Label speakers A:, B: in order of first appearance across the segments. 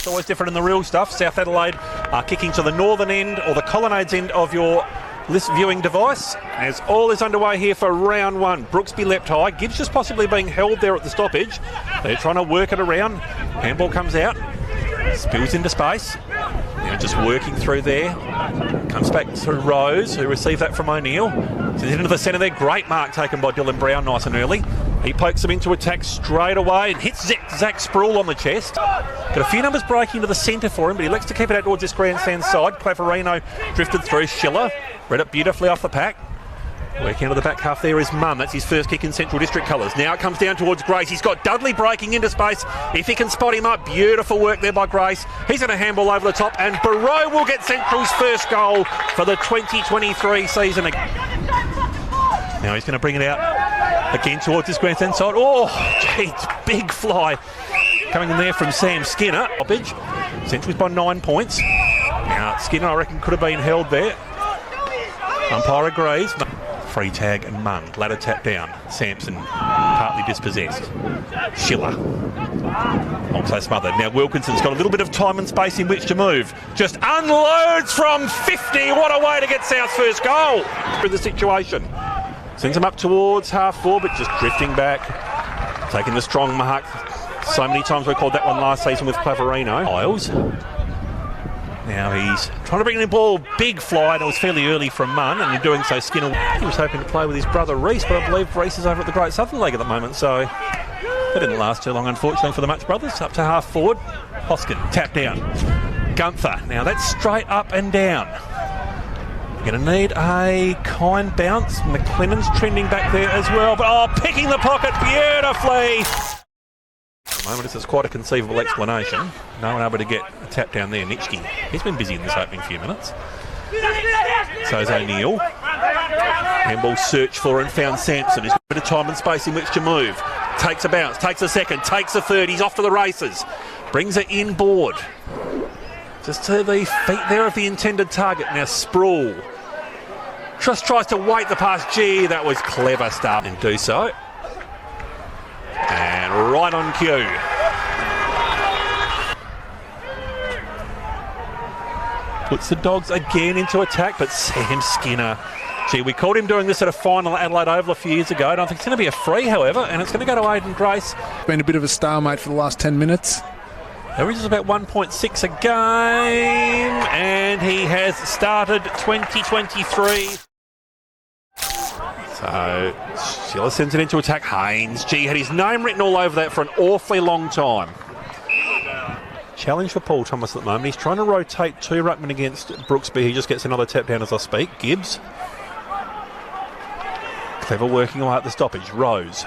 A: It's always different in the real stuff. South Adelaide are kicking to the northern end or the Colonnades end of your list viewing device. As all is underway here for round one. Brooksby leapt high. Gibbs just possibly being held there at the stoppage. They're trying to work it around. Handball comes out. Spills into space. Now just working through there. Comes back to Rose, who received that from O'Neill. Sends it into the centre there. Great mark taken by Dylan Brown, nice and early. He pokes them into attack straight away and hits Zach Sproul on the chest. Got a few numbers breaking to the centre for him, but he likes to keep it out towards this grandstand side. Claverino drifted through. Schiller read it beautifully off the pack. Working out of the back half there is Munn. That's his first kick in Central District colours. Now it comes down towards Grace. He's got Dudley breaking into space. If he can spot him up, beautiful work there by Grace. He's going to handball over the top, and Barreau will get Central's first goal for the 2023 season. Now he's going to bring it out again towards this grandstand side. Oh, gee, big fly coming in there from Sam Skinner. Central's by 9 points. Now Skinner, I reckon, could have been held there. Umpire agrees. Free tag and Munn. Ladder tap down. Sampson partly dispossessed. Schiller. Also smothered. Now Wilkinson's got a little bit of time and space in which to move. Just unloads from 50. What a way to get South's first goal through the situation. Sends him up towards half forward, but just drifting back. Taking the strong mark. So many times we called that one last season with Claverino. Isles. Now he's trying to bring in the ball, big fly, and it was fairly early from Munn, and in doing so Skinner, he was hoping to play with his brother Reece, but I believe Reece is over at the Great Southern League at the moment, so that didn't last too long, unfortunately, for the Much brothers. Up to half forward, Hoskin, tap down. Gunther, now that's straight up and down. Going to need a kind bounce. McLennan's trending back there as well, but picking the pocket beautifully. At the moment, it's quite a conceivable explanation. No one able to get a tap down there. Nitschke, he's been busy in this opening few minutes. So's O'Neill. Handball search for and found Sampson. There's a bit of time and space in which to move. Takes a bounce, takes a second, takes a third. He's off to the races. Brings it inboard. Just to the feet there of the intended target. Now Sproul just tries to wait the pass. Gee, that was clever stuff. And do so. And right on cue. Puts the Dogs again into attack, but Sam Skinner. Gee, we called him doing this at a final at Adelaide Oval a few years ago. I don't think it's going to be a free, however, and it's going to go to Aidan Grace.
B: Been a bit of a stalemate for the last 10 minutes.
A: Averages about 1.6 a game, and he has started 2023. So Schiller sends it into attack. Haynes, gee, had his name written all over that for an awfully long time. Challenge for Paul Thomas at the moment. He's trying to rotate two ruckmen against Brooksby. He just gets another tap down as I speak. Gibbs. Clever working away at the stoppage. Rose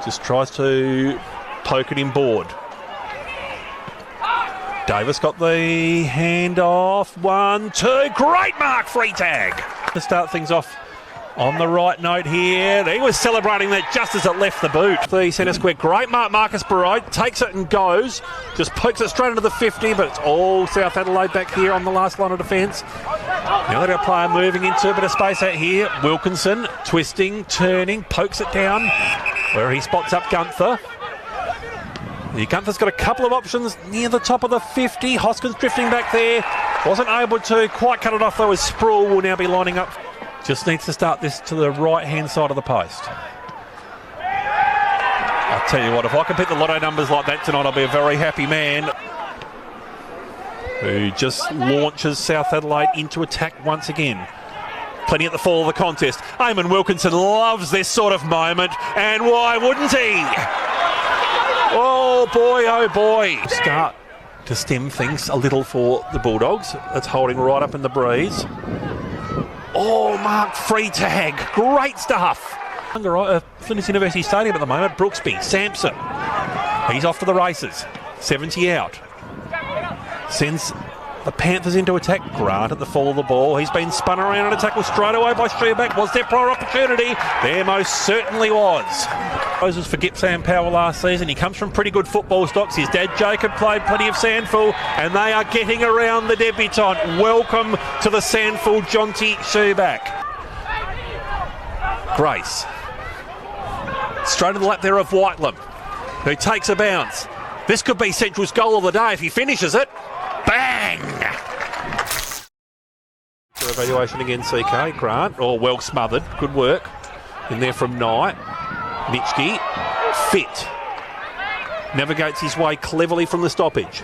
A: just tries to poke it inboard. Davis got the hand off. 1, 2. Great mark, free tag. To start things off on the right note here. He was celebrating that just as it left the boot. The centre square. Great mark, Marcus Barreau. Takes it and goes. Just pokes it straight into the 50, but it's all South Adelaide back here on the last line of defence. Now they've got a player moving into a bit of space out here. Wilkinson twisting, turning, pokes it down where he spots up Gunther. Gunther's got a couple of options near the top of the 50. Hoskins drifting back there. Wasn't able to quite cut it off though, as Sproul will now be lining up. Just needs to start this to the right-hand side of the post. I'll tell you what, if I can pick the lotto numbers like that tonight, I'll be a very happy man. Who just launches South Adelaide into attack once again. Plenty at the fall of the contest. Eamon Wilkinson loves this sort of moment, and why wouldn't he? Oh boy. Start to stem things a little for the Bulldogs. That's holding right up in the breeze. Oh, marked free tag. Great stuff. Flinders University Stadium at the moment. Brooksby, Sampson. He's off to the races. 70 out. Sends the Panthers into attack. Grant at the fall of the ball. He's been spun around and a tackle straight away by Schuback. Was there prior opportunity? There most certainly was. Was for Gippsland Power last season. He comes from pretty good football stocks. His dad Jacob played plenty of SANFL, and they are getting around the debutant. Welcome to the SANFL, Jonty Schuback. Grace. Straight to the lap there of Whitelam, who takes a bounce. This could be Central's goal of the day if he finishes it. Bang! Evaluation again, CK. Grant. Oh, well smothered. Good work. In there from Knight. Nitschke. Fit. Navigates his way cleverly from the stoppage.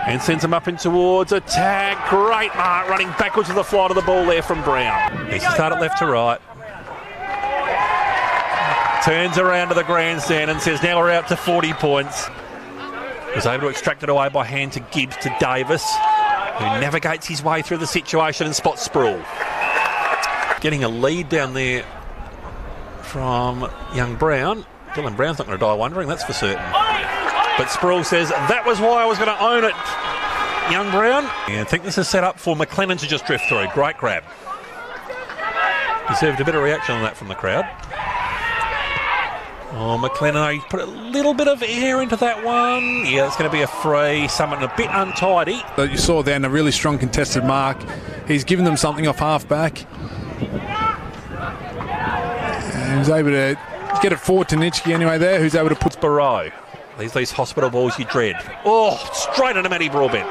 A: And sends him up in towards a tag. Great mark, running backwards to the flight of the ball there from Brown. He's started left to right. Turns around to the grandstand and says, now we're out to 40 points. Was able to extract it away by hand to Gibbs to Davis, who navigates his way through the situation and spots Sproul. Getting a lead down there from young Brown. Dylan Brown's not going to die wondering, that's for certain. But Sproul says, that was why I was going to own it, young Brown. And I think this is set up for McLennan to just drift through. Great grab. Deserved a bit of reaction on that from the crowd. Oh, McLennan, he put a little bit of air into that one. Yeah, it's going to be a free. Someone a bit untidy.
B: But you saw then a really strong contested mark. He's given them something off half-back. And he was able to get it forward to Nitschke anyway there, who's able to put
A: Barrow. These hospital balls you dread. Oh, straight into Matty Broadbent.